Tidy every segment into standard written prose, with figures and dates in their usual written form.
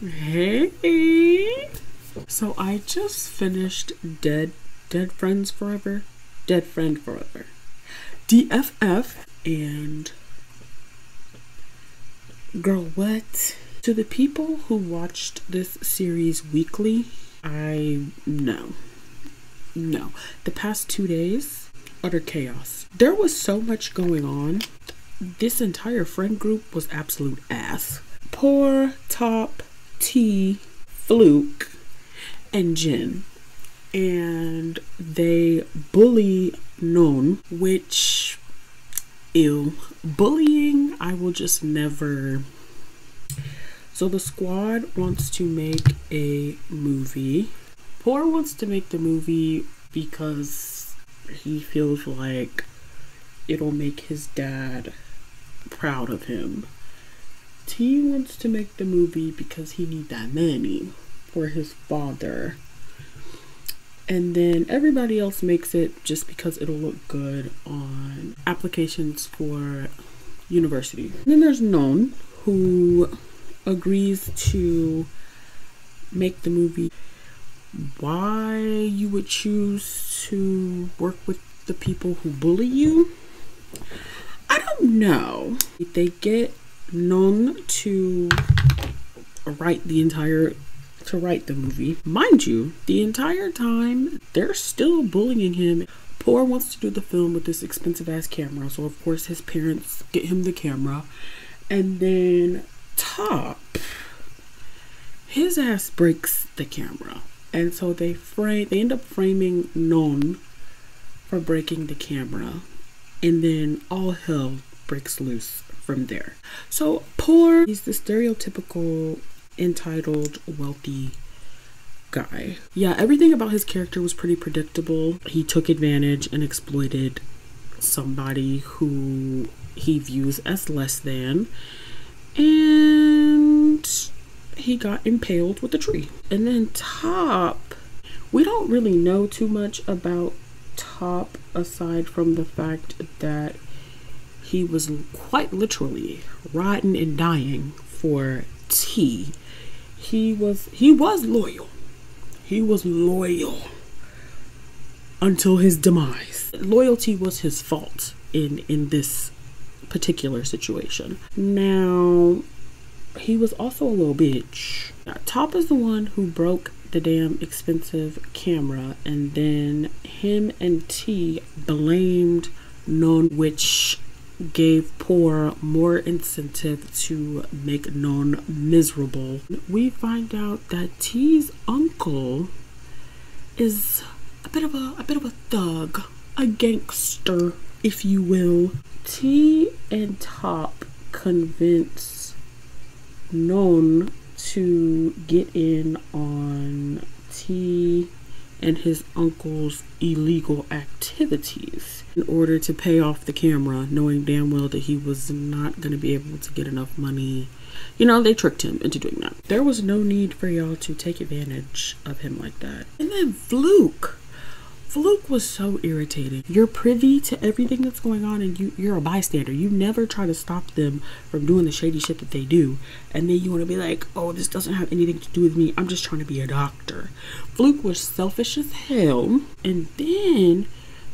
Hey! So I just finished Dead Friends Forever? Dead Friend Forever. DFF, and girl, what? To the people who watched this series weekly, no. The past 2 days, utter chaos. There was so much going on. This entire friend group was absolute ass. Poor, Top, T, Fluke, and Jen. And they bully Non, which, ew. Bullying, I will just never. So the squad wants to make a movie. Poor wants to make the movie because he feels like it'll make his dad proud of him. T wants to make the movie because he needs that money for his father. And then everybody else makes it just because it'll look good on applications for university. And then there's Non, who agrees to make the movie. Why you would choose to work with the people who bully you, I don't know. They get Non to write the movie. Mind you, the entire time they're still bullying him. Poor wants to do the film with this expensive ass camera, so of course his parents get him the camera. And then Top, his ass breaks the camera. And so they end up framing Non for breaking the camera. And then all hell breaks loose from there. So Poor, he's the stereotypical entitled wealthy guy. Yeah, everything about his character was pretty predictable. He took advantage and exploited somebody who he views as less than, and he got impaled with a tree. And then Top, we don't really know too much about Top aside from the fact that he was quite literally rotten and dying for T. He was loyal. He was loyal until his demise. Loyalty was his fault in this particular situation. Now, he was also a little bitch. Top is the one who broke the damn expensive camera, and then him and T blamed Non, which gave Poor more incentive to make Non miserable. We find out that T's uncle is a bit of a thug, a gangster, if you will. T and Top convince Non to get in on T and his uncle's illegal activities in order to pay off the camera, knowing damn well that he was not going to be able to get enough money. You know, they tricked him into doing that. There was no need for y'all to take advantage of him like that. And then Fluke was so irritating. You're privy to everything that's going on, and you're a bystander. You never try to stop them from doing the shady shit that they do. And then you want to be like, oh, this doesn't have anything to do with me. I'm just trying to be a doctor. Fluke was selfish as hell. And then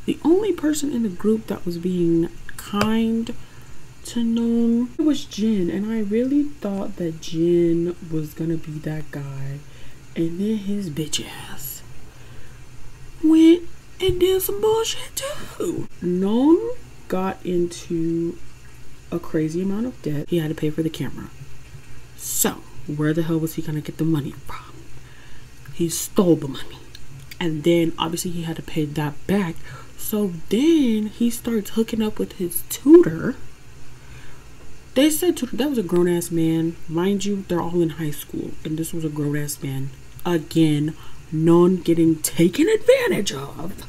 the only person in the group that was being kind to Non was Jen. And I really thought that Jen was gonna be that guy. And then his bitch ass went and did some bullshit too. Non got into a crazy amount of debt. He had to pay for the camera. So where the hell was he gonna get the money from? He stole the money, and then obviously he had to pay that back. So then he starts hooking up with his tutor. They said tutor, that was a grown-ass man. Mind you, they're all in high school, and this was a grown-ass man. Again, Non getting taken advantage of.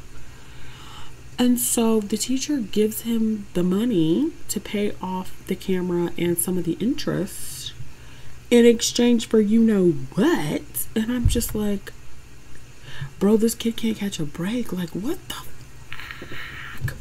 And so the teacher gives him the money to pay off the camera and some of the interest in exchange for you know what. And I'm just like, bro, this kid can't catch a break. Like, what the fuck?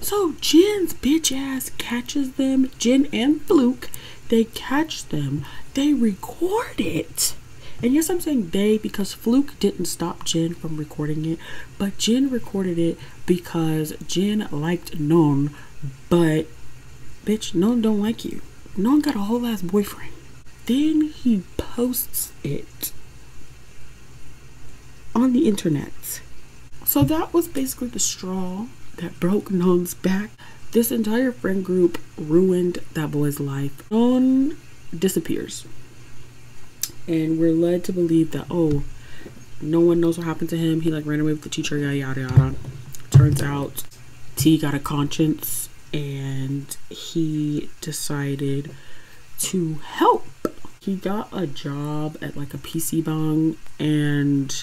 So Jen's bitch ass catches them. Jen and Fluke They catch them, they record it. And yes, I'm saying they because Fluke didn't stop Jen from recording it, but Jen recorded it because Jen liked Non, but bitch, Non don't like you. Non got a whole ass boyfriend. Then he posts it on the internet. So that was basically the straw that broke Non's back. This entire friend group ruined that boy's life. Non disappears. And we're led to believe that, oh, no one knows what happened to him. He like ran away with the teacher, yada yada yada. Turns out T got a conscience and he decided to help. He got a job at like a PC bang and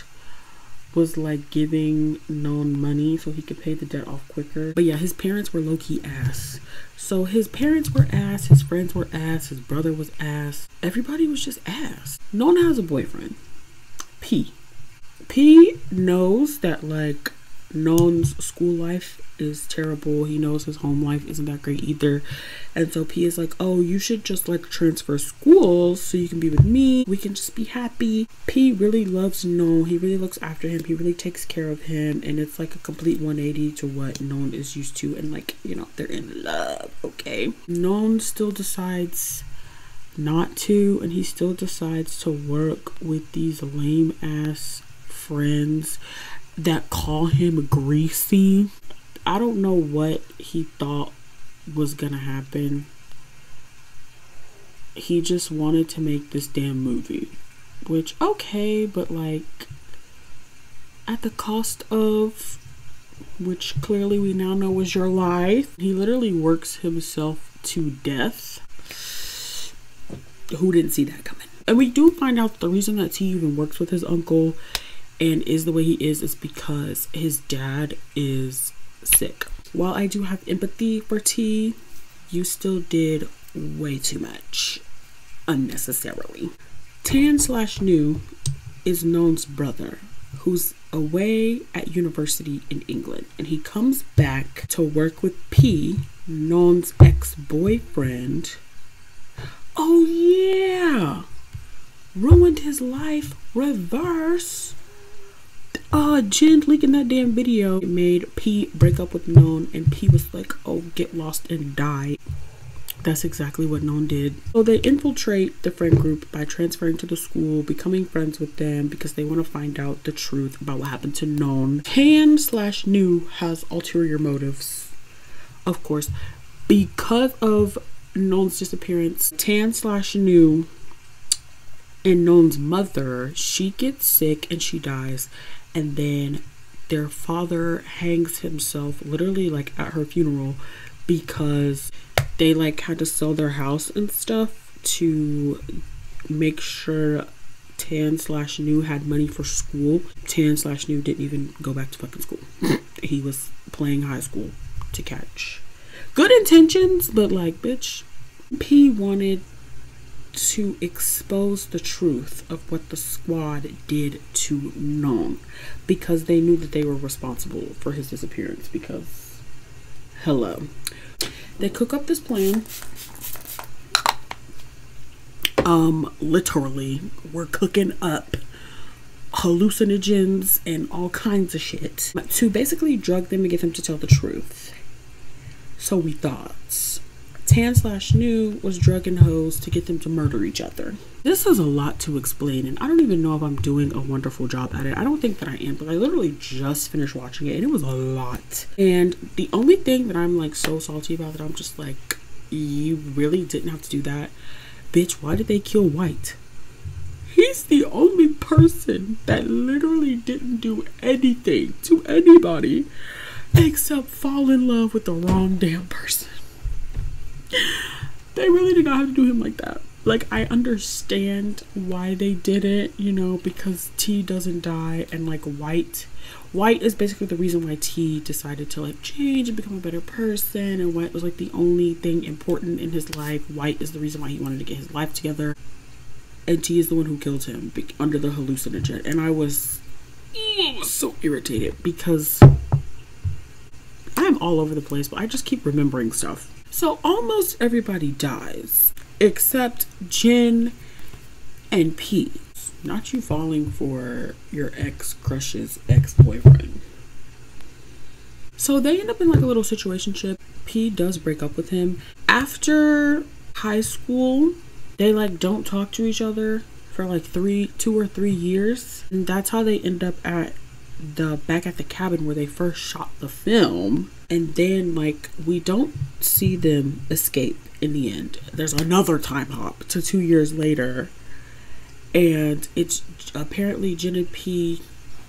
was like giving Non money so he could pay the debt off quicker. But yeah, his parents were low-key ass. So his parents were ass, his friends were ass, his brother was ass. Everybody was just ass. Non has a boyfriend, P. P knows that like Non's school life is terrible. He knows his home life isn't that great either. And so P is like, oh, you should just like transfer schools so you can be with me. We can just be happy. P really loves Non. He really looks after him. He really takes care of him. And it's like a complete 180 to what Non is used to. And like, you know, they're in love, okay? Non still decides not to. And he still decides to work with these lame ass friends that call him greasy. I don't know what he thought was gonna happen. He just wanted to make this damn movie, which okay, but like at the cost of, which clearly we now know was your life. He literally works himself to death. Who didn't see that coming? And we do find out the reason that T even works with his uncle and is the way he is because his dad is sick. While I do have empathy for T, you still did way too much unnecessarily. Tan/New is Non's brother who's away at university in England, and he comes back to work with P, Non's ex-boyfriend. Oh yeah, ruined his life reverse. Jen leaking that damn video made P break up with Non, and P was like, oh, get lost and die. That's exactly what Non did. So they infiltrate the friend group by transferring to the school, becoming friends with them because they want to find out the truth about what happened to Non. Tan/New has ulterior motives, of course, because of Non's disappearance. Tan/New and Non's mother, she gets sick and she dies. And then their father hangs himself literally like at her funeral because they like had to sell their house and stuff to make sure Tan/New had money for school. Tan/New didn't even go back to fucking school. He was playing high school to catch. Good intentions, but like, bitch. P wanted to expose the truth of what the squad did to Non because they knew that they were responsible for his disappearance because hello. They cook up this plan. Literally, we're cooking up hallucinogens and all kinds of shit to basically drug them and get them to tell the truth. So we thought Tan/New was drugging hoes to get them to murder each other. This is a lot to explain, and I don't even know if I'm doing a wonderful job at it. I don't think that I am, but I literally just finished watching it and it was a lot. And the only thing that I'm like so salty about that I'm just like, you really didn't have to do that. Bitch, why did they kill White? He's the only person that literally didn't do anything to anybody except fall in love with the wrong damn person. They really did not have to do him like that. Like, I understand why they did it, you know, because T doesn't die, and like White is basically the reason why T decided to like change and become a better person, and White was like the only thing important in his life. White is the reason why he wanted to get his life together, and T is the one who killed him under the hallucinogen. And I was so irritated because I'm all over the place, but I just keep remembering stuff. So almost everybody dies. except Jin and P. Not you falling for your ex-crush's ex-boyfriend. So they end up in like a little situationship. P does break up with him. After high school, they like don't talk to each other for like 2 or 3 years. And that's how they end up back at the cabin where they first shot the film. And then like we don't see them escape in the end. There's another time hop to 2 years later. And it's apparently Jin and P,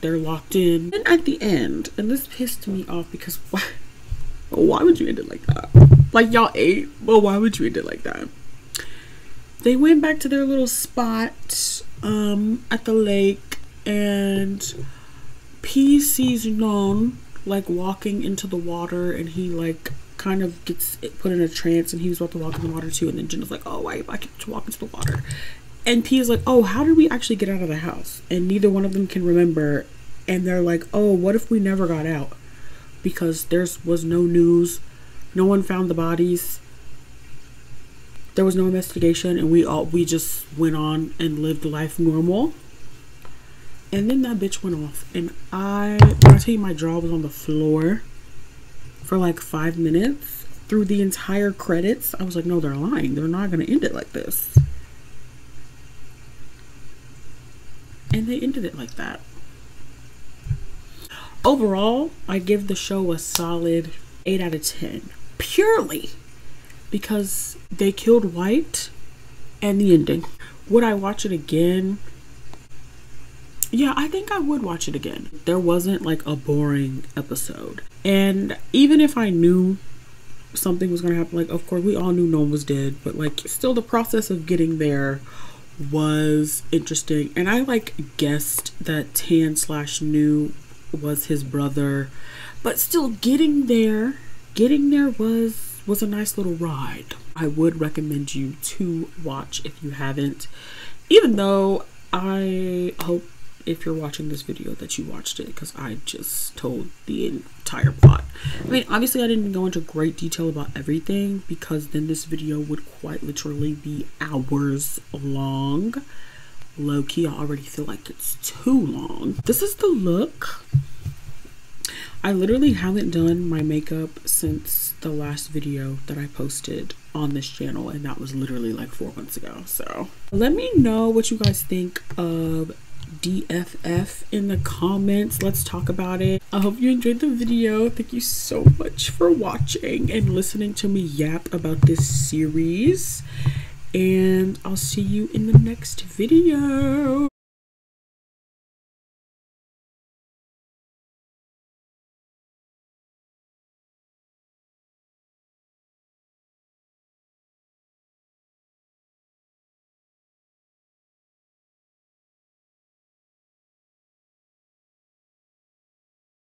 they're locked in. And at the end, and this pissed me off because why would you end it like that? Like y'all ate, but why would you end it like that? They went back to their little spot at the lake, and P sees Non like walking into the water, and he like kind of gets put in a trance, and he was about to walk in the water too. And then Jin is like, oh, why I get to walk into the water? And P is like, oh, how did we actually get out of the house? And neither one of them can remember. And they're like, oh, what if we never got out? Because there was no news. No one found the bodies. There was no investigation. And we just went on and lived life normal. And then that bitch went off. And when I tell you my jaw was on the floor for like 5 minutes. Through the entire credits, I was like, no, they're lying. They're not going to end it like this. And they ended it like that. Overall, I give the show a solid 8 out of 10. Purely because they killed White and the ending. Would I watch it again? Yeah, I think I would watch it again. There wasn't like a boring episode. And even if I knew something was going to happen, like of course we all knew no one was dead, but like still the process of getting there was interesting. And I like guessed that Tan/New was his brother, but still getting there was a nice little ride. I would recommend you to watch if you haven't, even though I hope if you're watching this video that you watched it, because I just told the entire plot. I mean, obviously I didn't go into great detail about everything because then this video would quite literally be hours long. Low-key, I already feel like it's too long. This is the look. I literally haven't done my makeup since the last video that I posted on this channel, and that was literally like 4 months ago. So let me know what you guys think of DFF in the comments. Let's talk about it. I hope you enjoyed the video. Thank you so much for watching and listening to me yap about this series, and I'll see you in the next video.